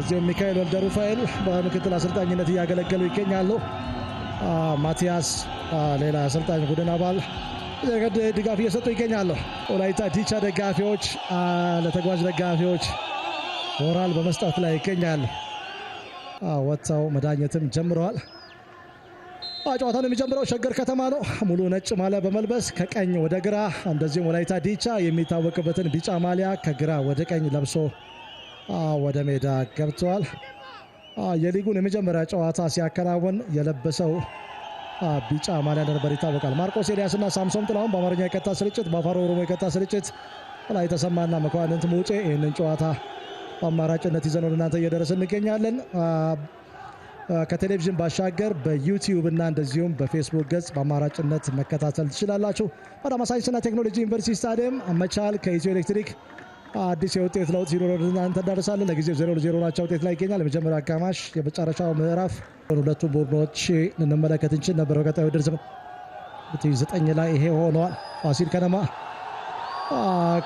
እንደዚሁ ሚካኤል ወልደ ሩፋኤል በምክትል አሰልጣኝነት እያገለገሉ ይገኛሉ። ማቲያስ ሌላ አሰልጣኝ ቡድን አባል ድጋፍ እየሰጡ ይገኛሉ። ወላይታ ዲቻ ደጋፊዎች ለተጓዥ ደጋፊዎች ሞራል በመስጠት ላይ ይገኛሉ። ወጥተው መዳኘትም ጀምረዋል። ጨዋታውን የሚጀምረው ሸገር ከተማ ነው። ሙሉ ነጭ ማሊያ በመልበስ ከቀኝ ወደ ግራ፣ እንደዚሁም ወላይታ ዲቻ የሚታወቅበትን ቢጫ ማሊያ ከግራ ወደ ቀኝ ለብሶ ወደ ሜዳ ገብተዋል። የሊጉን የመጀመሪያ ጨዋታ ሲያከናውን የለበሰው ቢጫ ማሊያ እንደነበር ይታወቃል። ማርቆስ ኤልያስና ሳምሶን ጥላሁን በአማርኛ የቀጥታ ስርጭት፣ በአፋን ኦሮሞ የቀጥታ ስርጭት ላይ ተሰማና መኳንንት ሙጬ ይህንን ጨዋታ በአማራጭነት ይዘን ወደ እናንተ እየደረስን እንገኛለን። ከቴሌቪዥን ባሻገር በዩቲዩብ እና እንደዚሁም በፌስቡክ ገጽ በአማራጭነት መከታተል ትችላላችሁ። አዳማ ሳይንስና ቴክኖሎጂ ዩኒቨርሲቲ ስታዲየም መቻል ከኢትዮ ኤሌክትሪክ አዲስ የውጤት ለውጥ ሲኖር ወደ እናንተ እንዳደርሳለን። ለጊዜው 0-0 ናቸው ውጤት ላይ ይገኛል። የመጀመሪያ አጋማሽ የመጨረሻው ምዕራፍ ሁለቱም ቡድኖች እንመለከት እንችል ነበር። በቀጣዩ ውድድር ዘመን 9 ላይ ይሄ ሆኗል። ፋሲል ከነማ፣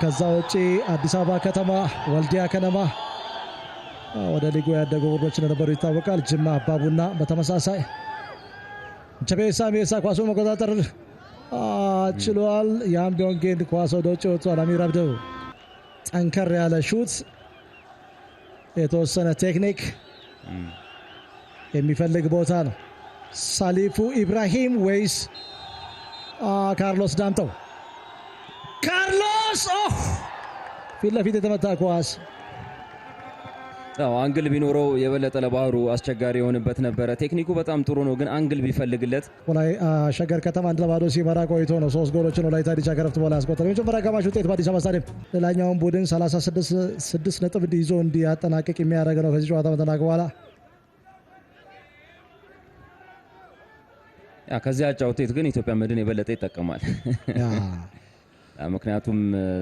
ከዛ ውጪ አዲስ አበባ ከተማ፣ ወልዲያ ከነማ ወደ ሊጉ ያደጉ ቡድኖች እንደነበሩ ይታወቃል። ጅማ አባቡና በተመሳሳይ ቸቤሳ ሜሳ ኳሱን መቆጣጠር ችሏል። ያም ቢሆን ግን ኳስ ወደ ውጭ ወጥቷል። አሚር አብደው ጠንከር ያለ ሹት፣ የተወሰነ ቴክኒክ የሚፈልግ ቦታ ነው። ሳሊፉ ኢብራሂም ወይስ ካርሎስ ዳምጠው? ካርሎስ ፊት ለፊት የተመታ ኳስ አንግል ቢኖረው የበለጠ ለባህሩ አስቸጋሪ የሆነበት ነበረ። ቴክኒኩ በጣም ጥሩ ነው፣ ግን አንግል ቢፈልግለት። ሸገር ከተማ 1-0 ሲመራ ቆይቶ ነው 3 ጎሎችን ወላይታ ዲቻ ከረፍት በኋላ ያስቆጠረው። የመጀመሪያ አጋማሽ ውጤት በአዲስ አበባ ስታዲየም ሌላኛውን ቡድን 36 ነጥብ ይዞ እንዲያጠናቅቅ የሚያደርግ ነው። ከዚህ ጨዋታ መጠናቀቅ በኋላ ከዚህ አቻ ውጤት ግን ኢትዮጵያ መድን የበለጠ ይጠቀማል። ምክንያቱም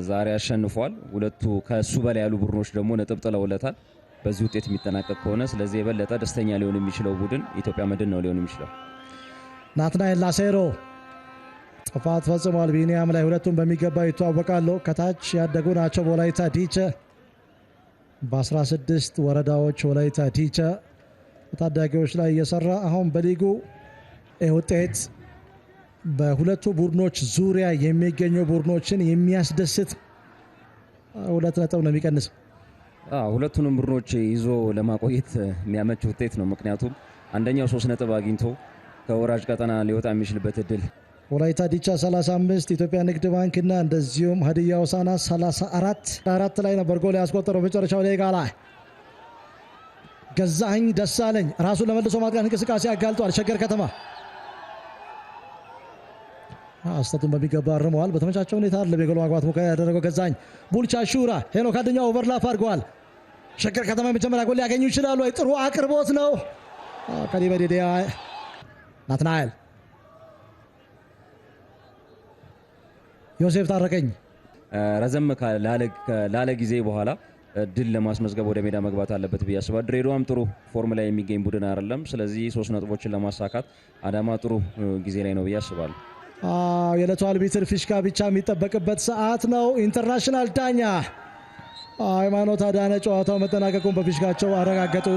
ዛሬ አሸንፏል። ሁለቱ ከሱ በላይ ያሉ ቡድኖች ደግሞ ነጥብ ጥለውለታል በዚህ ውጤት የሚጠናቀቅ ከሆነ። ስለዚህ የበለጠ ደስተኛ ሊሆን የሚችለው ቡድን ኢትዮጵያ መድን ነው ሊሆን የሚችለው። ናትናኤል ላሴሮ ጥፋት ፈጽሟል። ቢኒያም ላይ ሁለቱም በሚገባ ይተዋወቃሉ። ከታች ያደጉ ናቸው። በወላይታ ዲቻ በ16 ወረዳዎች ወላይታ ዲቻ ታዳጊዎች ላይ እየሰራ አሁን በሊጉ ውጤት በሁለቱ ቡድኖች ዙሪያ የሚገኙ ቡድኖችን የሚያስደስት 2 ነጥብ ነው የሚቀንስ። ሁለቱንም ቡድኖች ይዞ ለማቆየት የሚያመች ውጤት ነው። ምክንያቱም አንደኛው 3 ነጥብ አግኝቶ ከወራጅ ቀጠና ሊወጣ የሚችልበት እድል ወላይታ ዲቻ 35 ኢትዮጵያ ንግድ ባንክና እንደዚሁም ሀዲያ ሆሳዕና 34 ላይ ነበር ጎል ያስቆጠረው። መጨረሻው ደቂቃ ላይ ገዛኸኝ ደሳለኝ ራሱን ለመልሶ ማጥቃት እንቅስቃሴ አጋልጧል። ሸገር ከተማ አስተቱን በሚገባ አርመዋል። በተመቻቸው ሁኔታ ለቤጎል ማግባት ሙከራ ያደረገው ገዛኸኝ ቡልቻ ሹራ ሄኖክ አድኛው ኦቨርላፕ አድርገዋል። ሸገር ከተማ የመጀመሪያ ጎል ሊያገኙ ይችላሉ። ጥሩ አቅርቦት ነው። ከሊበዴዲያ ናትናኤል ዮሴፍ ታረቀኝ ረዘም ላለ ጊዜ በኋላ ድል ለማስመዝገብ ወደ ሜዳ መግባት አለበት ብዬ አስባለሁ። ድሬዳዋም ጥሩ ፎርም ላይ የሚገኝ ቡድን አይደለም። ስለዚህ 3 ነጥቦችን ለማሳካት አዳማ ጥሩ ጊዜ ላይ ነው ብዬ አስባለሁ። የዕለቱ አልቢትር ፊሽካ ብቻ የሚጠበቅበት ሰዓት ነው። ኢንተርናሽናል ዳኛ ሃይማኖት አዳነ ጨዋታው መጠናቀቁን በፊሽካቸው አረጋገጡ።